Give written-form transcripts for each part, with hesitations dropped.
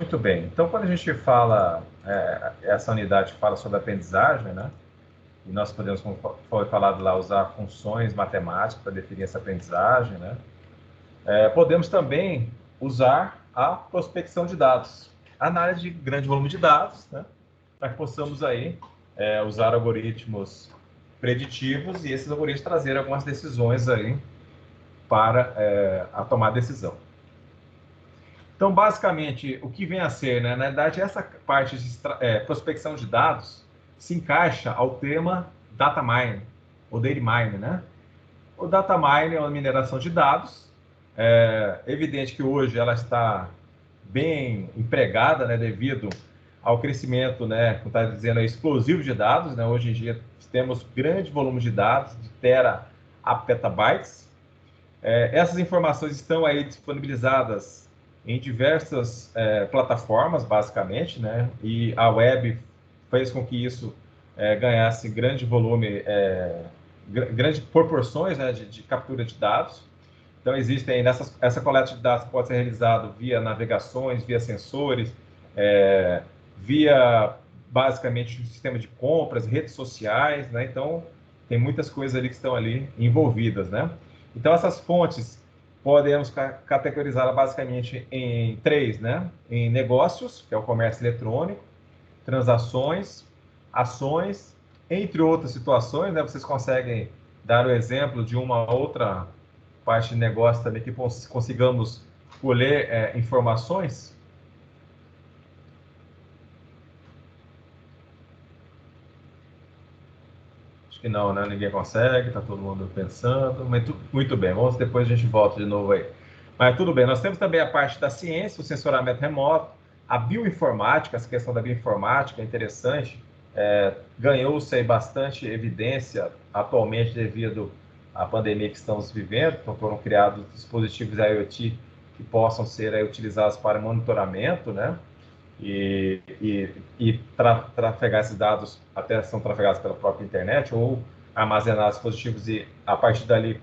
Muito bem. Então, quando a gente fala, essa unidade fala sobre aprendizagem, né? E nós podemos, como foi falado lá, usar funções matemáticas para definir essa aprendizagem, né? Podemos também usar a prospecção de dados, análise de grande volume de dados, né? Para que possamos aí usar algoritmos preditivos e esses algoritmos trazer algumas decisões aí para a tomar decisão. Então, basicamente, o que vem a ser, né? Na verdade, essa parte de prospecção de dados se encaixa ao tema data mining, ou data mining, né? O data mining é uma mineração de dados. É evidente que hoje ela está bem empregada, né? Devido ao crescimento, né? Como está dizendo, explosivo de dados, né? Hoje em dia temos grande volume de dados, de tera a petabytes. Essas informações estão aí disponibilizadas em diversas plataformas, basicamente, né? E a web fez com que isso ganhasse grande volume, grandes proporções, né, de captura de dados. Então, existem essa coleta de dados pode ser realizada via navegações, via sensores, via basicamente um sistema de compras, redes sociais, né? Então, tem muitas coisas ali que estão ali envolvidas, né? Então, essas fontes podemos categorizá-las basicamente em três, né? Em negócios, que é o comércio eletrônico, transações, ações, entre outras situações, né? Vocês conseguem dar o exemplo de uma outra parte de negócio também que consigamos colher informações? Acho que não, né? Ninguém consegue, está todo mundo pensando, mas muito bem, vamos depois a gente volta de novo aí. Mas tudo bem, nós temos também a parte da ciência, o sensoramento remoto, a bioinformática, essa questão da bioinformática é interessante, ganhou-se aí bastante evidência atualmente devido à pandemia que estamos vivendo, então foram criados dispositivos IoT que possam ser aí utilizados para monitoramento, né? E trafegar esses dados, até são trafegados pela própria internet, ou armazenados dispositivos e, a partir dali,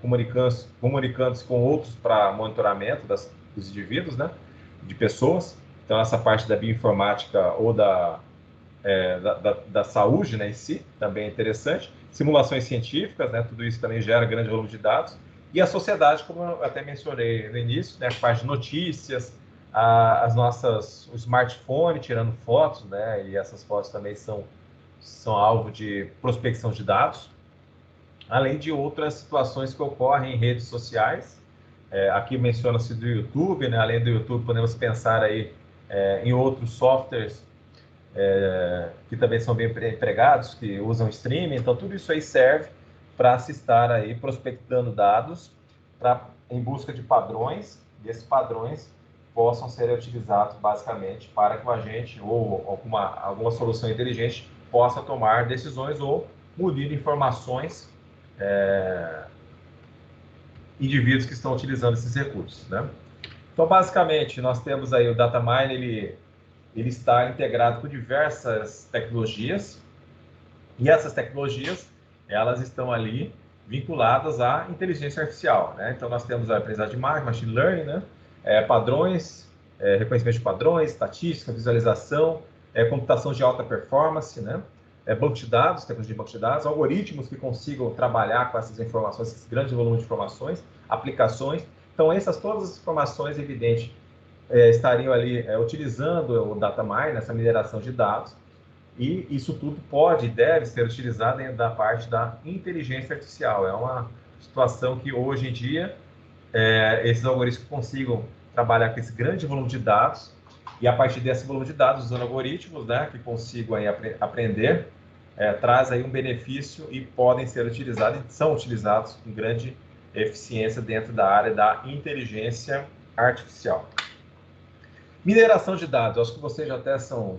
comunicando-se com outros para monitoramento dos indivíduos, né, de pessoas. Então, essa parte da bioinformática ou da saúde, né, em si, também é interessante. Simulações científicas, né, tudo isso também gera grande volume de dados. E a sociedade, como eu até mencionei no início, né, a parte de notícias, o smartphone tirando fotos, né, e essas fotos também são alvo de prospecção de dados, além de outras situações que ocorrem em redes sociais. Aqui menciona-se do YouTube, né, além do YouTube podemos pensar aí em outros softwares que também são bem empregados, que usam streaming, então tudo isso aí serve para se estar aí prospectando dados em busca de padrões, e esses padrões possam ser utilizados basicamente para que o agente ou alguma solução inteligente possa tomar decisões ou munir informações indivíduos que estão utilizando esses recursos, né? Então, basicamente, nós temos aí o data mine, ele está integrado com diversas tecnologias, e essas tecnologias, elas estão ali vinculadas à inteligência artificial, né? Então, nós temos a aprendizagem de máquina, machine learning, né? Padrões, reconhecimento de padrões, estatística, visualização, computação de alta performance, né? Banco de dados, tecnologia de banco de dados, algoritmos que consigam trabalhar com essas informações, esse grande volume de informações, aplicações. Então, todas as informações, evidente, estariam ali utilizando o data mine, essa mineração de dados, e isso tudo pode e deve ser utilizado dentro da parte da inteligência artificial. É uma situação que hoje em dia esses algoritmos consigam trabalhar com esse grande volume de dados, e a partir desse volume de dados, usando algoritmos, né, que consigam aí aprender, traz aí um benefício e podem ser utilizados, e são utilizados com grande eficiência dentro da área da inteligência artificial. Mineração de dados, acho que vocês já até são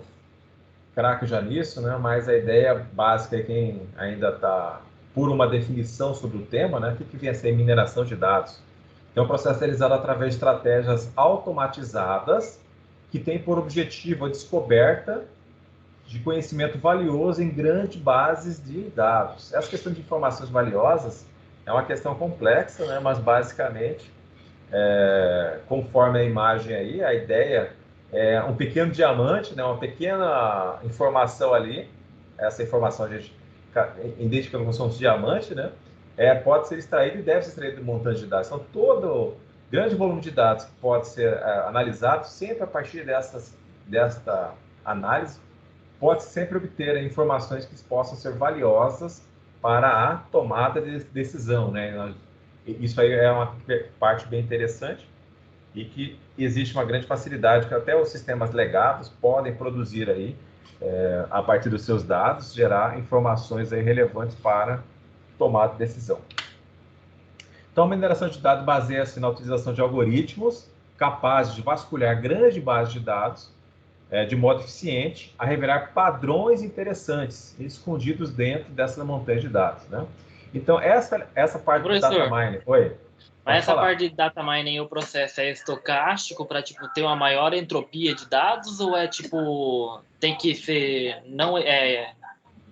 craques já nisso, né? Mas a ideia básica é quem ainda está por uma definição sobre o tema, né? O que vem a ser mineração de dados? É um processo realizado através de estratégias automatizadas que tem por objetivo a descoberta de conhecimento valioso em grandes bases de dados. Essa questão de informações valiosas é uma questão complexa, né? Mas basicamente, conforme a imagem aí, a ideia um pequeno diamante, né, uma pequena informação ali, essa informação a gente identifica como são os diamantes, né, pode ser extraído e deve ser extraído de um montante de dados. Então, todo grande volume de dados que pode ser analisado, sempre a partir desta análise, pode sempre obter informações que possam ser valiosas para a tomada de decisão, né? Isso aí é uma parte bem interessante e que existe uma grande facilidade que até os sistemas legados podem produzir aí, a partir dos seus dados, gerar informações aí relevantes para tomada de decisão. Então, a mineração de dados baseia-se na utilização de algoritmos capazes de vasculhar grande base de dados de modo eficiente a revelar padrões interessantes escondidos dentro dessa montanha de dados, né? Então, essa parte do data mining... Oi? Mas essa parte de data mining, o processo é estocástico para tipo ter uma maior entropia de dados ou é tipo tem que ser não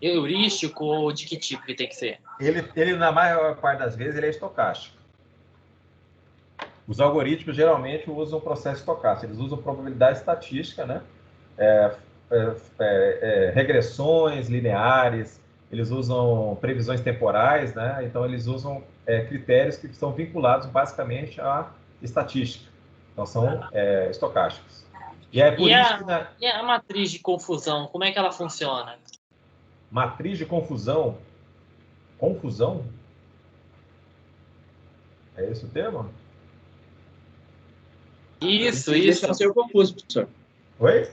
heurístico ou de que tipo que tem que ser? Ele na maior parte das vezes ele é estocástico. Os algoritmos geralmente usam o processo estocástico, eles usam probabilidade estatística, né? Regressões lineares, eles usam previsões temporais, né? Então eles usam critérios que são vinculados basicamente à estatística. Então são estocásticos. E é por isso que e a matriz de confusão, como é que ela funciona? Matriz de confusão? Confusão? É esse o termo? Isso. Deixar o senhor confuso, professor. Oi?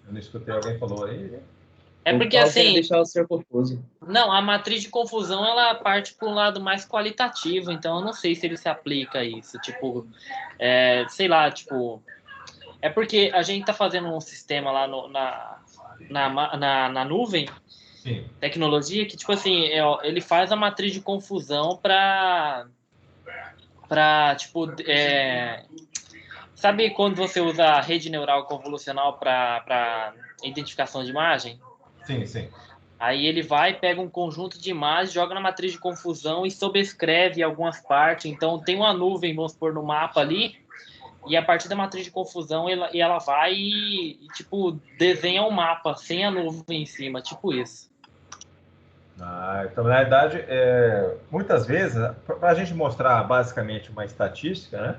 Eu não escutei, alguém falou aí? É porque assim... deixar o senhor confuso. Não, a matriz de confusão, ela parte para um lado mais qualitativo, então eu não sei se ele se aplica a isso. Tipo, sei lá, tipo... É porque a gente tá fazendo um sistema lá na nuvem, Sim. Tecnologia, que, tipo assim, ele faz a matriz de confusão para tipo, sabe quando você usa a rede neural convolucional para identificação de imagem? Sim, sim. Aí ele vai, pega um conjunto de imagens, joga na matriz de confusão e sobrescreve algumas partes. Então, tem uma nuvem, vamos supor, no mapa ali, e a partir da matriz de confusão, ela vai tipo, desenha um mapa sem a nuvem em cima, tipo isso. Então, na verdade, muitas vezes, para a gente mostrar basicamente uma estatística, né,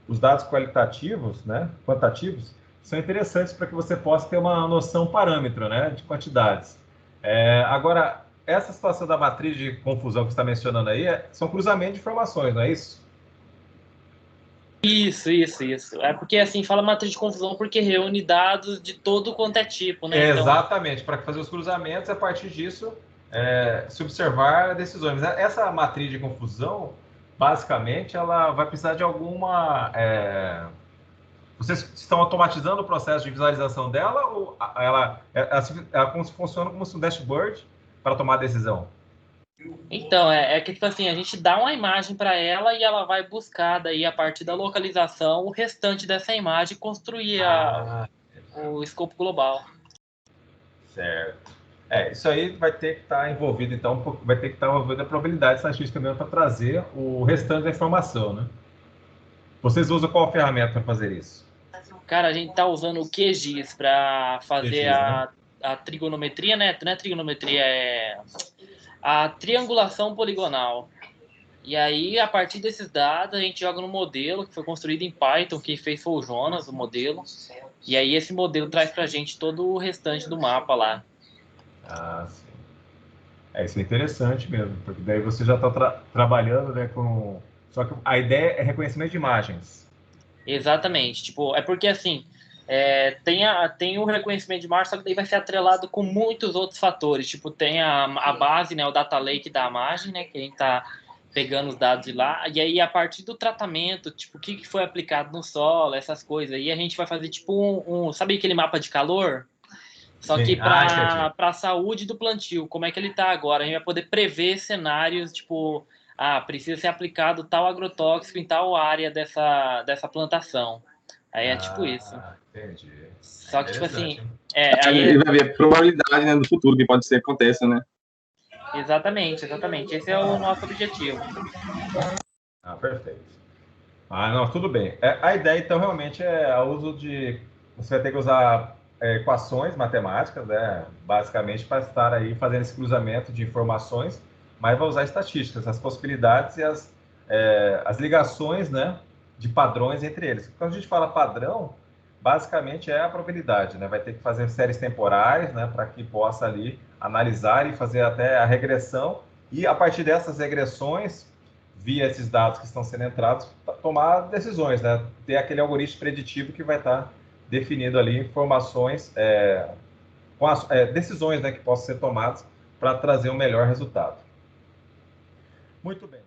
os dados qualitativos, né, quantitativos, são interessantes para que você possa ter uma noção parâmetro, né, de quantidades. Agora, essa situação da matriz de confusão que você está mencionando aí são cruzamentos de informações, não é isso? Isso. É porque, assim, fala matriz de confusão porque reúne dados de todo quanto é tipo, né? Exatamente, para fazer os cruzamentos, a partir disso, se observar decisões. Essa matriz de confusão, basicamente, ela vai precisar de alguma... Vocês estão automatizando o processo de visualização dela ou ela funciona como um dashboard para tomar decisão? Então, que tipo assim, a gente dá uma imagem para ela e ela vai buscar daí, a partir da localização, o restante dessa imagem e construir o escopo global. Certo. Isso aí vai ter que estar envolvido, então, vai ter que estar envolvido a probabilidade estatística mesmo para trazer o restante da informação, né? Vocês usam qual ferramenta para fazer isso? Cara, a gente está usando o QGIS para fazer QGIS, a trigonometria, né? Não é trigonometria, é a triangulação poligonal. E aí, a partir desses dados, a gente joga no modelo que foi construído em Python, quem fez foi o Jonas, o modelo. E aí, esse modelo traz para a gente todo o restante do mapa lá. Sim. Isso é interessante mesmo, porque daí você já está trabalhando, né, com... Só que a ideia é reconhecimento de imagens. Exatamente. Tipo, é porque, assim, tem o reconhecimento de imagem, só que daí vai ser atrelado com muitos outros fatores. Tipo, tem a base, né, o data lake da imagem, né, que a gente está pegando os dados de lá, e aí a partir do tratamento, tipo, o que foi aplicado no solo, essas coisas, aí a gente vai fazer tipo sabe aquele mapa de calor? Só que para a saúde do plantio, como é que ele está agora? A gente vai poder prever cenários, tipo, precisa ser aplicado tal agrotóxico em tal área dessa plantação. Aí é tipo isso. Entendi. Só que, tipo assim... Ele vai ver a probabilidade, né, do futuro que pode ser que aconteça, né? Exatamente. Esse é o nosso objetivo. Perfeito. Ah, não, tudo bem. A ideia, então, realmente é o uso de... Você vai ter que usar equações matemáticas, né, basicamente, para estar aí fazendo esse cruzamento de informações, mas vai usar estatísticas, as possibilidades e as ligações, né, de padrões entre eles. Quando a gente fala padrão, basicamente é a probabilidade, né? Vai ter que fazer séries temporais, né, para que possa ali analisar e fazer até a regressão, e a partir dessas regressões, via esses dados que estão sendo entrados, tomar decisões, né? Ter aquele algoritmo preditivo que vai estar definindo ali informações, decisões, né, que possam ser tomadas para trazer um melhor resultado. Muito bem.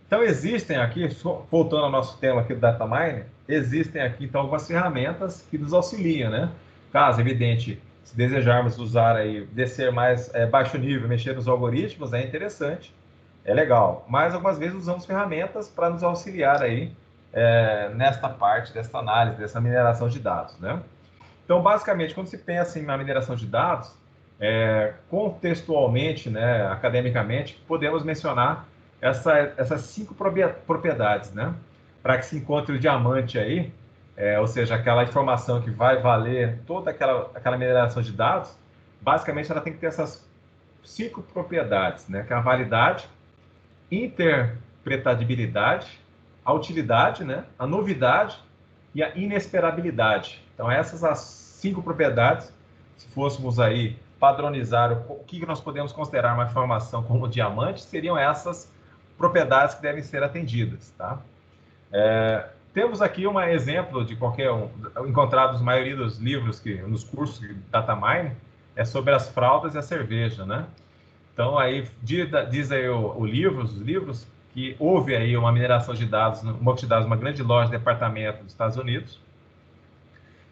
Então, existem aqui, voltando ao nosso tema aqui do Data Mining, existem aqui, então, algumas ferramentas que nos auxiliam, né? Caso, evidente, se desejarmos usar aí, descer mais baixo nível, mexer nos algoritmos, é interessante, é legal. Mas, algumas vezes, usamos ferramentas para nos auxiliar aí nesta parte, dessa análise, dessa mineração de dados, né? Então, basicamente, quando se pensa em uma mineração de dados, contextualmente, né, academicamente, podemos mencionar essas 5 propriedades, né? Para que se encontre o diamante aí, ou seja, aquela informação que vai valer toda aquela mineração de dados, basicamente ela tem que ter essas 5 propriedades, né? Que é a validade, interpretabilidade, a utilidade, né? A novidade e a inesperabilidade. Então, essas as 5 propriedades, se fôssemos aí padronizar o que nós podemos considerar uma informação como diamante, seriam essas propriedades que devem ser atendidas, tá? Temos aqui um exemplo de qualquer um, encontrado na maioria dos livros, nos cursos de Data Mining, é sobre as fraldas e a cerveja, né? Então, aí, diz aí os livros, que houve aí uma mineração de dados, um banco de dados, uma grande loja de departamento dos Estados Unidos,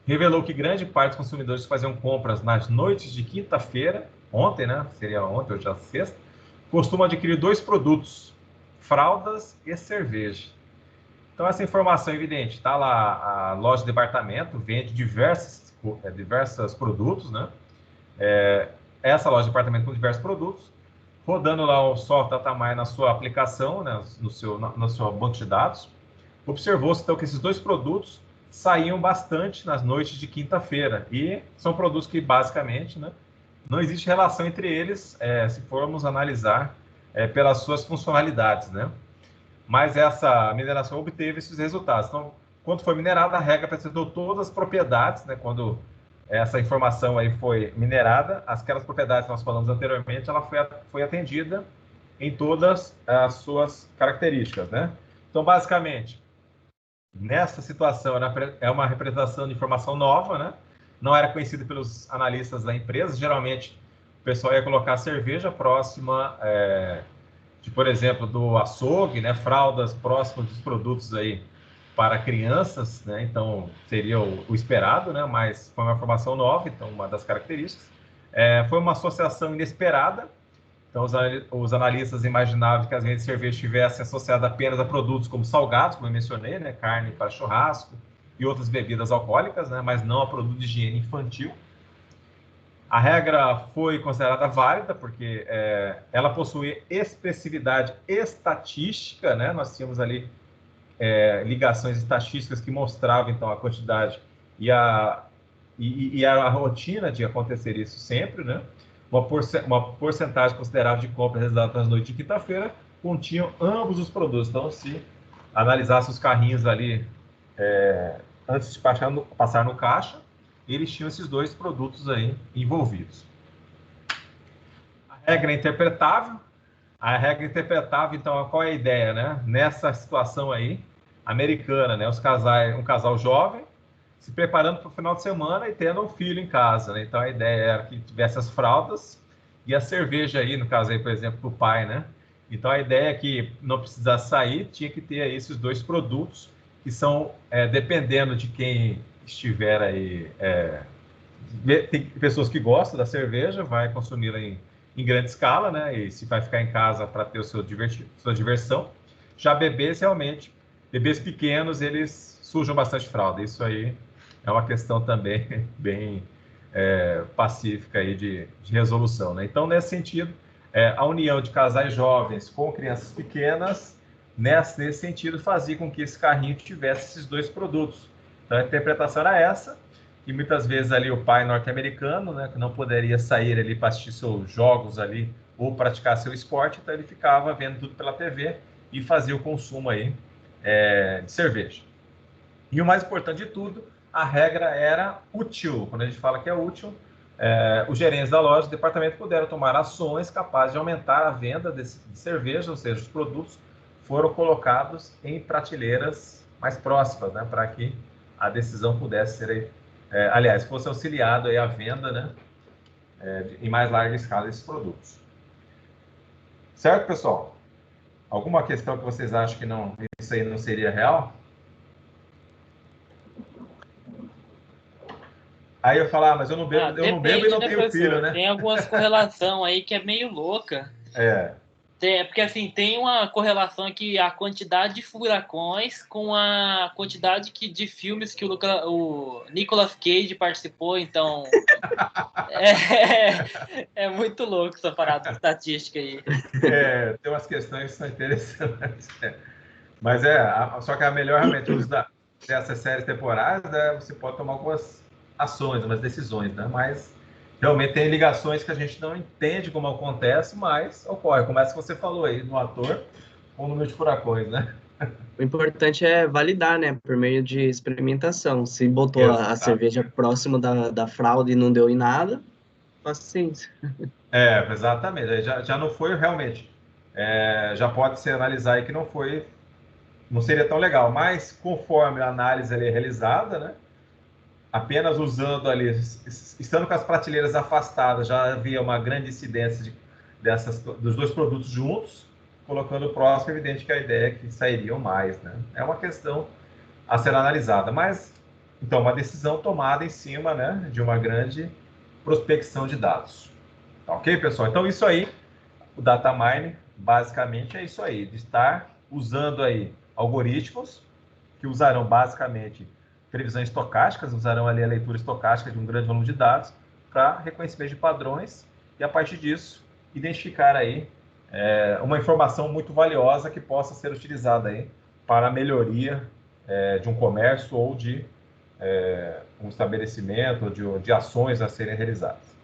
revelou que grande parte dos consumidores que faziam compras nas noites de quinta-feira, ontem, né? Seria ontem, hoje é sexta, costumam adquirir 2 produtos, fraldas e cerveja. Então, essa informação é evidente. Está lá a loja de departamento, vende diversos produtos, né? Essa loja de departamento com diversos produtos, rodando lá o software DataMine na sua aplicação, né? no seu banco de dados, observou-se, então, que esses 2 produtos saíam bastante nas noites de quinta-feira. E são produtos que, basicamente, né, não existe relação entre eles, se formos analisar pelas suas funcionalidades, né? Mas essa mineração obteve esses resultados. Então, quando foi minerada, a regra apresentou todas as propriedades, né? Quando essa informação aí foi minerada, aquelas propriedades que nós falamos anteriormente, ela foi atendida em todas as suas características, né? Então, basicamente, nessa situação, é uma representação de informação nova, né? Não era conhecida pelos analistas da empresa. Geralmente, o pessoal ia colocar a cerveja próxima por exemplo, do açougue, né? Fraldas próximas dos produtos aí para crianças, né? Então, seria o esperado, né? Mas foi uma informação nova, então, uma das características. Foi uma associação inesperada. Então, os analistas imaginavam que as vendas de cerveja estivessem associadas apenas a produtos como salgados, como eu mencionei, né? Carne para churrasco e outras bebidas alcoólicas, né? Mas não a produto de higiene infantil. A regra foi considerada válida porque ela possui expressividade estatística, né? Nós tínhamos ali ligações estatísticas que mostravam, então, a quantidade e a rotina de acontecer isso sempre, né? Uma porcentagem considerável de compras realizadas nas noites de quinta-feira continham ambos os produtos. Então, se analisasse os carrinhos ali antes de passar no caixa, eles tinham esses 2 produtos aí envolvidos. A regra é interpretável. Então, qual é a ideia, né? Nessa situação aí, americana, né? Um casal jovem se preparando para o final de semana e tendo um filho em casa, né? Então, a ideia era que tivesse as fraldas e a cerveja aí, no caso aí, por exemplo, para o pai, né? Então, a ideia é que não precisasse sair, tinha que ter aí esses 2 produtos que são, dependendo de quem estiver aí, tem pessoas que gostam da cerveja, vai consumir em grande escala, né? E se vai ficar em casa para ter sua diversão. Já bebês pequenos, eles sujam bastante fralda. Isso aí é uma questão também bem pacífica aí de resolução, né? Então, nesse sentido, a união de casais jovens com crianças pequenas nesse sentido, fazia com que esse carrinho tivesse esses dois produtos. Então, a interpretação era essa, e muitas vezes ali o pai norte-americano, né, que não poderia sair ali para assistir seus jogos ali, ou praticar seu esporte, então ele ficava vendo tudo pela TV e fazia o consumo aí de cerveja. E o mais importante de tudo, a regra era útil. Quando a gente fala que é útil, os gerentes da loja, do departamento, puderam tomar ações capazes de aumentar a venda de cerveja, ou seja, os produtos foram colocados em prateleiras mais próximas, né, para que a decisão pudesse ser, aliás, fosse auxiliado aí a venda, né, em mais larga escala desses produtos. Certo, pessoal? Alguma questão que vocês acham que não, isso aí não seria real? Aí eu falar, mas eu não bebo, eu não bebo e não tenho professor? filho, né? Tem algumas correlação aí que é meio louca. Porque assim, tem uma correlação que a quantidade de furacões com a quantidade de filmes que o Nicolas Cage participou, então é muito louco essa parada estatística aí. Tem umas questões que são interessantes. Mas só que a melhor realmente uso dessas séries temporais, né, você pode tomar algumas ações, umas decisões, né? Mas realmente tem ligações que a gente não entende como acontece, mas ocorre. Como essa que você falou aí, no ator ou no número de furacões, né? O importante é validar, né? Por meio de experimentação. Se botou a cerveja próximo da fraude e não deu em nada, paciência. Exatamente. Já não foi realmente. Já pode ser analisar aí que não seria tão legal. Mas conforme a análise ali é realizada, né? Apenas usando ali, estando com as prateleiras afastadas, já havia uma grande incidência dos dois produtos juntos, colocando próximo, é evidente que a ideia é que sairiam mais, né? É uma questão a ser analisada, mas, então, uma decisão tomada em cima, né, de uma grande prospecção de dados. Tá ok, pessoal? Então, isso aí, o data mining, basicamente, é isso aí, de estar usando aí algoritmos que usarão basicamente previsões estocásticas, usarão ali a leitura estocástica de um grande volume de dados para reconhecimento de padrões e, a partir disso, identificar aí uma informação muito valiosa que possa ser utilizada aí para a melhoria de um comércio ou de um estabelecimento, ou de ações a serem realizadas.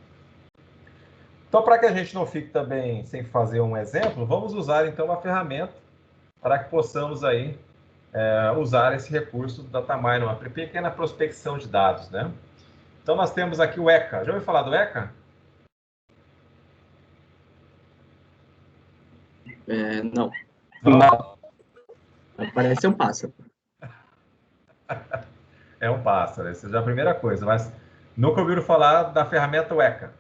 Então, para que a gente não fique também sem fazer um exemplo, vamos usar então uma ferramenta para que possamos aí usar esse recurso do DataMine, uma pequena prospecção de dados, né? Então, nós temos aqui o ECA. Já ouviu falar do ECA? Não. Não. Parece um pássaro. É um pássaro, essa é a primeira coisa. Mas nunca ouviram falar da ferramenta ECA?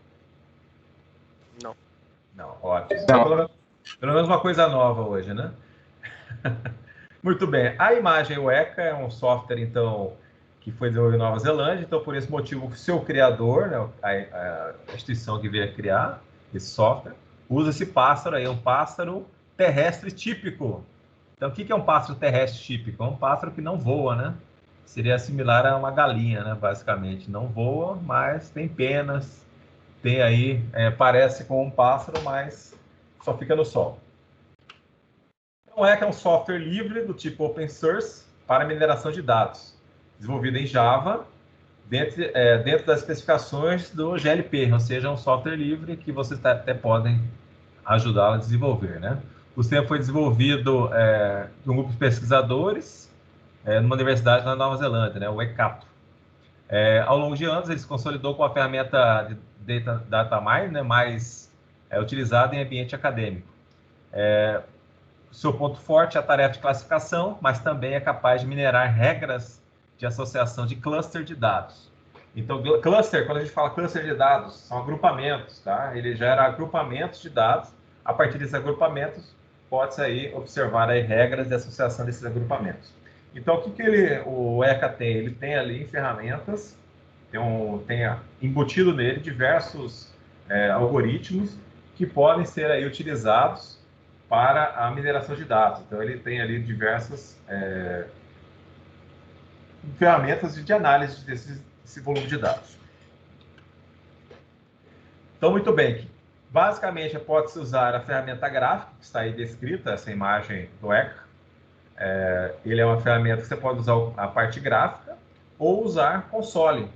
Não. Não, ótimo. Então, pelo menos uma coisa nova hoje, né? Muito bem. A imagem ECA é um software, então, que foi desenvolvido em Nova Zelândia. Então, por esse motivo, o seu criador, né, a instituição que veio criar esse software, usa esse pássaro aí, um pássaro terrestre típico. Então, o que é um pássaro terrestre típico? É um pássaro que não voa, né? Seria similar a uma galinha, né? Basicamente, não voa, mas tem penas, tem aí, parece com um pássaro, mas só fica no sol. Então, é um software livre do tipo open source para mineração de dados, desenvolvido em Java, dentro das especificações do GLP, ou seja, é um software livre que vocês até podem ajudá-lo a desenvolver, né? O sistema foi desenvolvido por um grupo de pesquisadores numa universidade na Nova Zelândia, né? O ECAPO. Ao longo de anos, ele se consolidou com a ferramenta de data mining, né? Mais utilizada em ambiente acadêmico. Seu ponto forte é a tarefa de classificação, mas também é capaz de minerar regras de associação de cluster de dados. Então, cluster, quando a gente fala cluster de dados, são agrupamentos, tá? Ele gera agrupamentos de dados. A partir desses agrupamentos, pode-se aí observar aí regras de associação desses agrupamentos. Então, o que o ECA tem? Ele tem ali ferramentas, tem embutido nele diversos algoritmos que podem ser aí utilizados para a mineração de dados. Então, ele tem ali diversas ferramentas de análise desse volume de dados. Então, muito bem. Basicamente, pode-se usar a ferramenta gráfica, que está aí descrita, essa imagem do ECA, ele é uma ferramenta que você pode usar a parte gráfica ou usar console,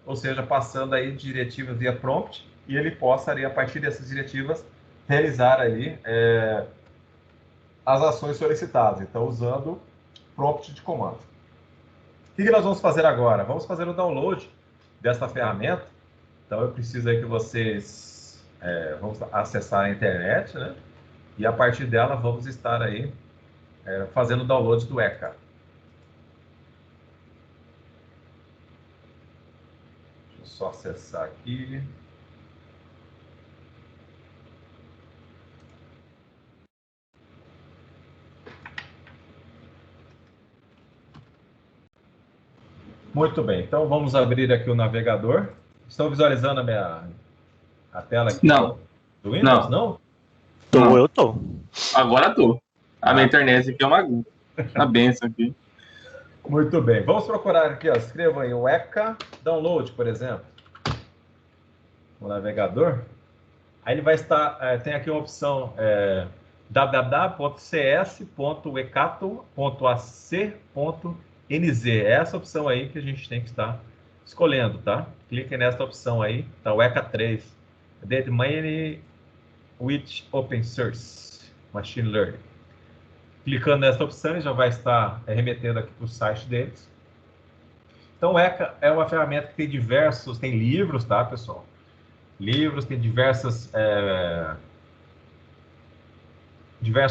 ou seja, passando aí diretivas via prompt, e ele possa ali, a partir dessas diretivas, realizar ali as ações solicitadas. Então, usando prompt de comando. O que nós vamos fazer agora? Vamos fazer o download dessa ferramenta. Então, eu preciso aí que vocês vamos acessar a internet, né? E a partir dela, vamos estar aí fazendo o download do ECA. Deixa eu só acessar aqui. Muito bem, então vamos abrir aqui o navegador. Estão visualizando a tela aqui Não. do Windows? Não? Eu tô. Agora tô. A minha internet aqui é uma benção aqui. Muito bem, vamos procurar aqui, ó. Escreva aí o ECA Download, por exemplo, no navegador. Aí ele vai estar, tem aqui uma opção www.cs.ecato.ac.nz. É essa opção aí que a gente tem que estar escolhendo, tá? Clique nessa opção aí, tá? O ECA 3, Dead Money with Open Source Machine Learning. Clicando nessa opção, ele já vai estar remetendo aqui para o site deles. Então, o ECA é uma ferramenta que tem tem livros, tá, pessoal? Livros, tem diversos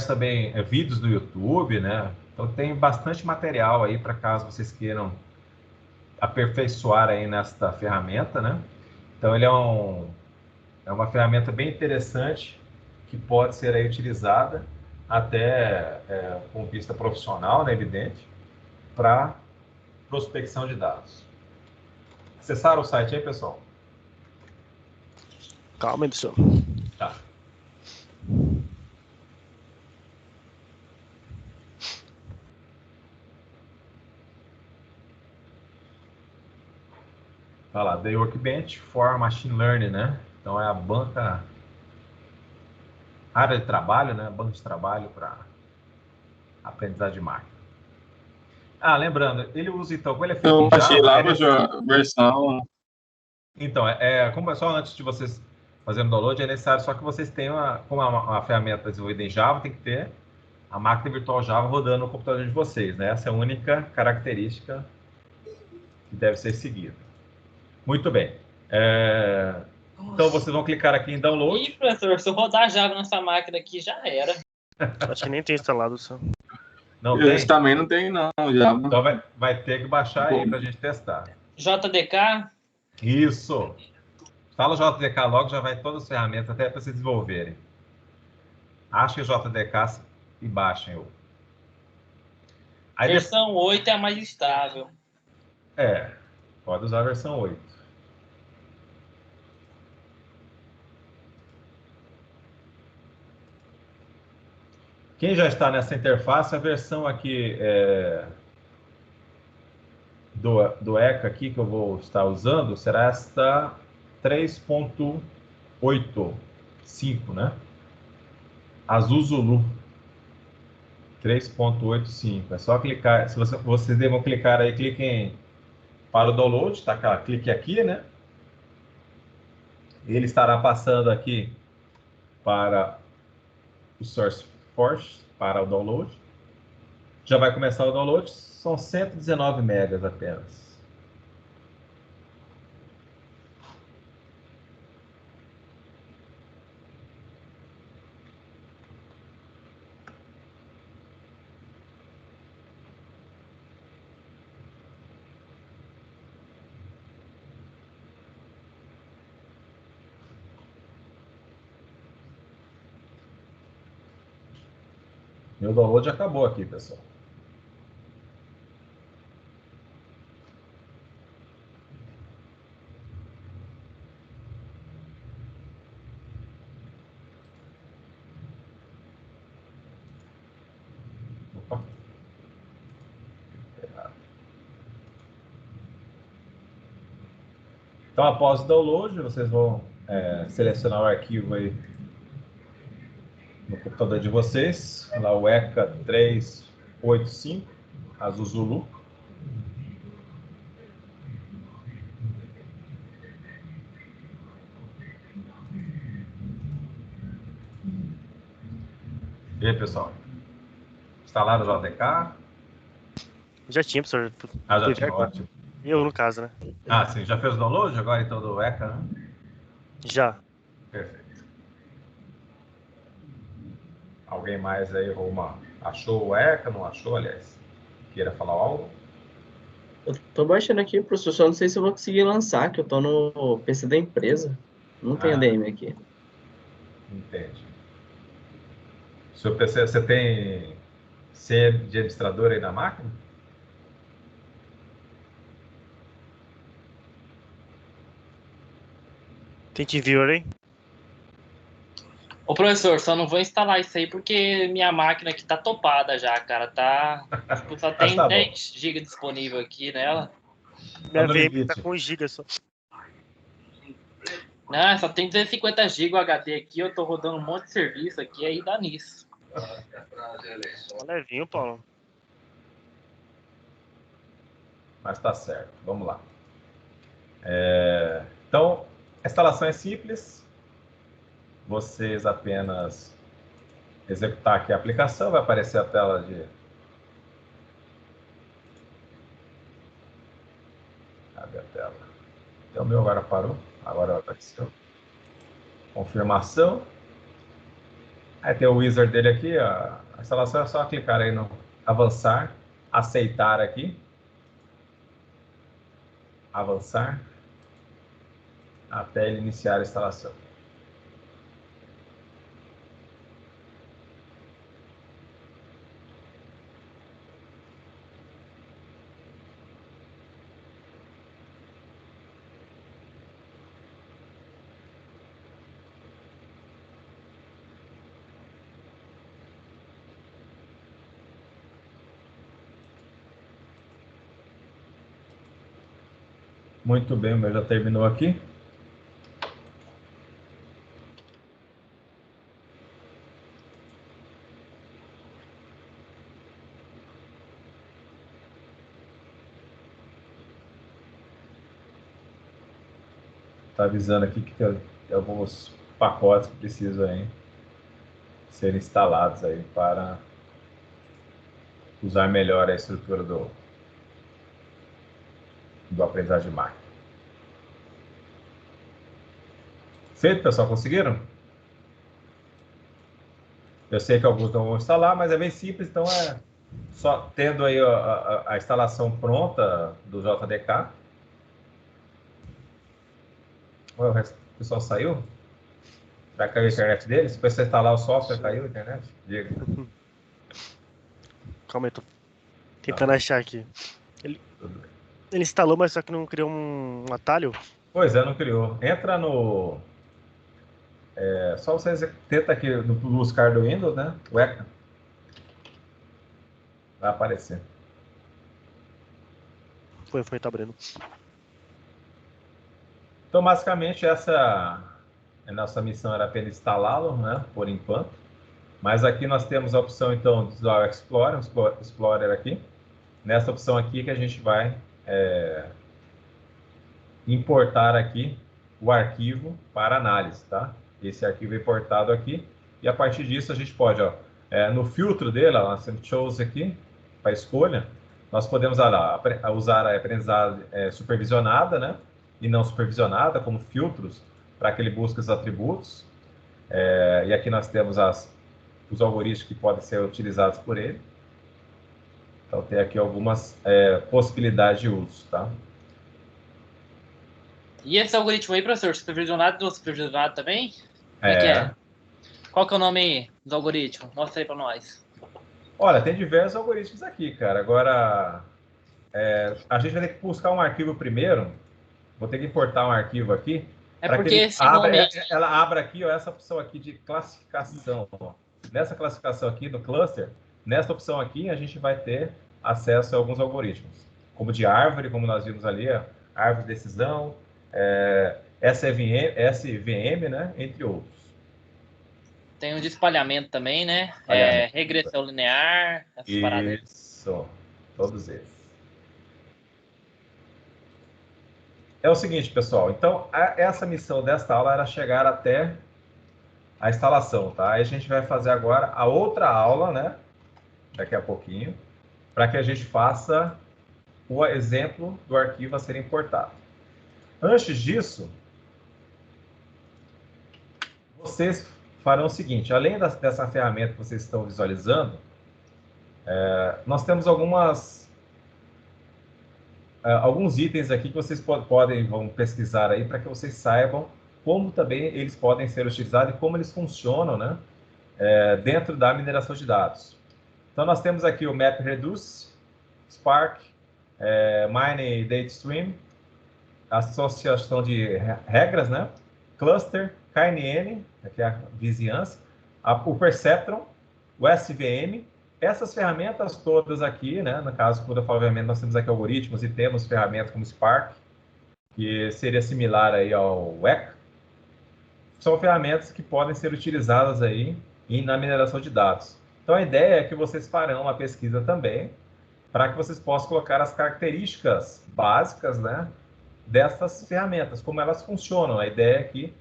também vídeos no YouTube, né? Então, tem bastante material aí para caso vocês queiram aperfeiçoar aí nesta ferramenta, né? Então, ele é uma ferramenta bem interessante que pode ser aí utilizada até com vista profissional, né, evidente, para prospecção de dados. Acessaram o site aí, pessoal? Calma aí, pessoal. Tá. Tá lá, The Workbench for Machine Learning, né? Então é a área de trabalho, né? Banco de trabalho para aprendizagem de máquina. Ah, lembrando, ele usa então, como ele é feito Eu em baixei Java, lá a versão. Então, como só antes de vocês fazerem o download, é necessário só que vocês tenham, como é uma ferramenta desenvolvida em Java, tem que ter a máquina virtual Java rodando no computador de vocês, né? Essa é a única característica que deve ser seguida. Muito bem. Então, vocês vão clicar aqui em download. Ih, professor, se eu rodar Java nessa máquina aqui, já era. Acho que nem tem instalado só. Não tem? Esse também não tem, não, já. Então, vai ter que baixar aí para a gente testar. JDK? Isso. Fala o JDK logo, já vai todas as ferramentas, até para vocês desenvolverem. Achem o JDK e baixem o. Aí Versão 8 é a mais estável. Pode usar a versão 8. Quem já está nessa interface, a versão aqui do ECA aqui que eu vou estar usando será esta 3.85, né? Azul Zulu 3.85. É só clicar, se vocês devam clicar aí, cliquem para o download, tá? Clique aqui, né? Ele estará passando aqui para o SourceForge, para o download. Já vai começar o download, são 119 megas apenas. Meu download acabou aqui, pessoal. Opa. Então, após o download, vocês vão selecionar o arquivo aí no computador de vocês, lá o ECA 3 85, Azul Zulu. E aí, pessoal? Instalado o JDK? Já tinha, professor. Ah, já Fui tinha, ver- ótimo. Eu, no caso, né? Ah, sim, já fez o download agora então do ECA, né? Já. Perfeito. Alguém mais aí, Roma, achou o ECA, não achou, aliás? Queira falar algo? Eu tô baixando aqui, professor, só não sei se eu vou conseguir lançar, que eu tô no PC da empresa. Não tem Ah. ADM aqui. Entende. Seu PC, você tem senha de administrador aí na máquina? Tem TeamViewer aí? Ô, professor, só não vou instalar isso aí porque minha máquina aqui tá topada já, cara. Tá. Tipo, só tem tá bom. 10 GB disponível aqui nela. Minha no VM tá limite. com 1 GB só. Não, só tem 250 GB o HD aqui. Eu tô rodando um monte de serviço aqui, aí dá nisso. Tá levinho, Paulo. Mas tá certo, vamos lá. Então, a instalação é simples. Vocês apenas executar aqui a aplicação, vai aparecer a tela de... Cadê a tela? Então, o meu agora parou, agora apareceu. Confirmação. Aí tem o wizard dele aqui, a instalação é só clicar aí no avançar, aceitar aqui. Avançar até ele iniciar a instalação. Muito bem, o meu já terminou aqui. Está avisando aqui que tem alguns pacotes que precisam aí serem instalados aí para usar melhor a estrutura do aprendizagem de máquina. Feito, pessoal? Conseguiram? Eu sei que alguns não vão instalar, mas é bem simples, então é só tendo aí a instalação pronta do JDK. Ué, o pessoal saiu? Já caiu a internet deles? Depois você instalar o software, caiu a internet? Diga. Calma aí, tô tentando achar aqui. Ele instalou, mas só que não criou um atalho. Pois é, não criou. Entra no... só você tenta aqui no buscar do Windows, né? O ECA. Vai aparecer. Foi, tá abrindo. Então, basicamente, essa a nossa missão era apenas instalá-lo, né? Por enquanto. Mas aqui nós temos a opção, então, de usar o Explorer aqui. Nessa opção aqui que a gente vai importar aqui o arquivo para análise, tá? Esse arquivo é importado aqui. E a partir disso a gente pode, ó, no filtro dele, ó, nós temos Choose aqui, para escolha, nós podemos usar a aprendizagem supervisionada, né? E não supervisionada, como filtros, para que ele busque os atributos. E aqui nós temos os algoritmos que podem ser utilizados por ele. Então tem aqui algumas possibilidades de uso, tá? E esse algoritmo aí, professor, supervisionado e não supervisionado também? Como é que é? Qual que é o nome do algoritmo? Mostra aí para nós. Olha, tem diversos algoritmos aqui, cara. Agora, a gente vai ter que buscar um arquivo primeiro. Vou ter que importar um arquivo aqui. É porque esse nome... Ela abre aqui, ó, essa opção aqui de classificação. Ó. Nessa classificação aqui do cluster, nessa opção aqui, a gente vai ter acesso a alguns algoritmos. Como de árvore, como nós vimos ali, ó, árvore de decisão, SVM, né, entre outros. Tem um de espalhamento também, né? Espalhamento. Regressão linear, essas paradas. Isso, todos eles. É o seguinte, pessoal. Então, essa missão desta aula era chegar até a instalação, tá? Aí a gente vai fazer agora a outra aula, né? Daqui a pouquinho, para que a gente faça o exemplo do arquivo a ser importado. Antes disso, vocês farão o seguinte: além dessa ferramenta que vocês estão visualizando, nós temos alguns itens aqui que vocês vão pesquisar aí para que vocês saibam como também eles podem ser utilizados e como eles funcionam, né, dentro da mineração de dados. Então, nós temos aqui o MapReduce, Spark, Mine Data Stream, associação de regras, né, Cluster, KNN, que é a vizinhança, o Perceptron, o SVM. Essas ferramentas todas aqui, né, no caso, quando eu falo ferramenta, nós temos aqui algoritmos e temos ferramentas como Spark, que seria similar aí ao WEC. São ferramentas que podem ser utilizadas aí na mineração de dados. Então, a ideia é que vocês farão uma pesquisa também, para que vocês possam colocar as características básicas, né, dessas ferramentas, como elas funcionam. A ideia é que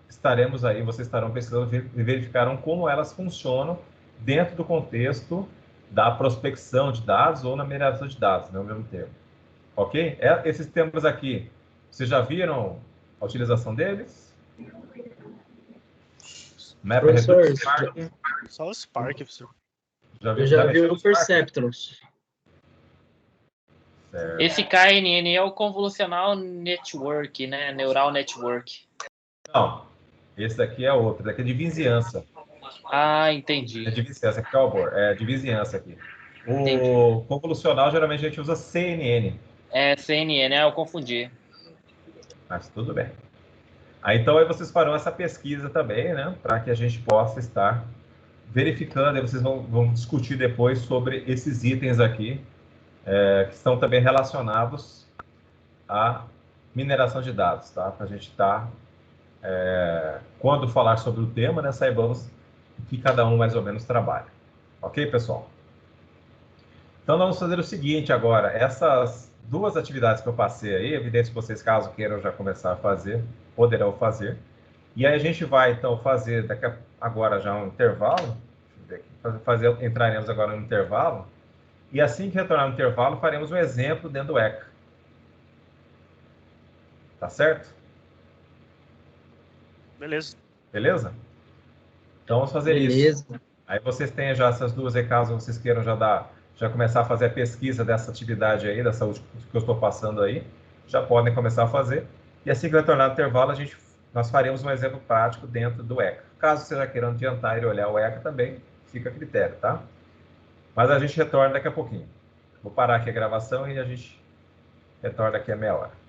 estaremos aí, vocês estarão pesquisando e verificarão como elas funcionam dentro do contexto da prospecção de dados ou na mineração de dados, né, ao mesmo tempo. Ok? Esses temas aqui, vocês já viram a utilização deles? Professor, Só o Spark, professor. Eu já vi o Perceptrons. Certo. Esse KNN é o Convolutional Network, né? Neural Network. Não, esse daqui é outro. Esse daqui é de vizinhança. Ah, entendi. É de vizinhança, aqui é de vizinhança aqui. Entendi. O convolucional, geralmente, a gente usa CNN. CNN, eu confundi. Mas tudo bem. Então, aí vocês farão essa pesquisa também, né? Para que a gente possa estar verificando. Aí vocês vão discutir depois sobre esses itens aqui, que estão também relacionados à mineração de dados, tá? Para a gente estar, quando falar sobre o tema, né, saibamos o que cada um mais ou menos trabalha. Ok, pessoal? Então, nós vamos fazer o seguinte agora. Essas duas atividades que eu passei aí, evidente que vocês, caso queiram já começar a fazer, poderão fazer. E aí a gente vai, então, fazer agora já um intervalo. Deixa eu ver aqui. Entraremos agora no intervalo. E assim que retornar no intervalo, faremos um exemplo dentro do ECA. Tá certo? Beleza. Beleza? Então, vamos fazer isso. Aí vocês têm já essas duas, e caso vocês queiram já começar a fazer a pesquisa dessa atividade aí, dessa última que eu estou passando aí, já podem começar a fazer. E assim que retornar no intervalo, nós faremos um exemplo prático dentro do ECA. Caso você já queira adiantar e olhar o ECA também, fica a critério, tá? Mas a gente retorna daqui a pouquinho. Vou parar aqui a gravação e a gente retorna daqui a meia hora.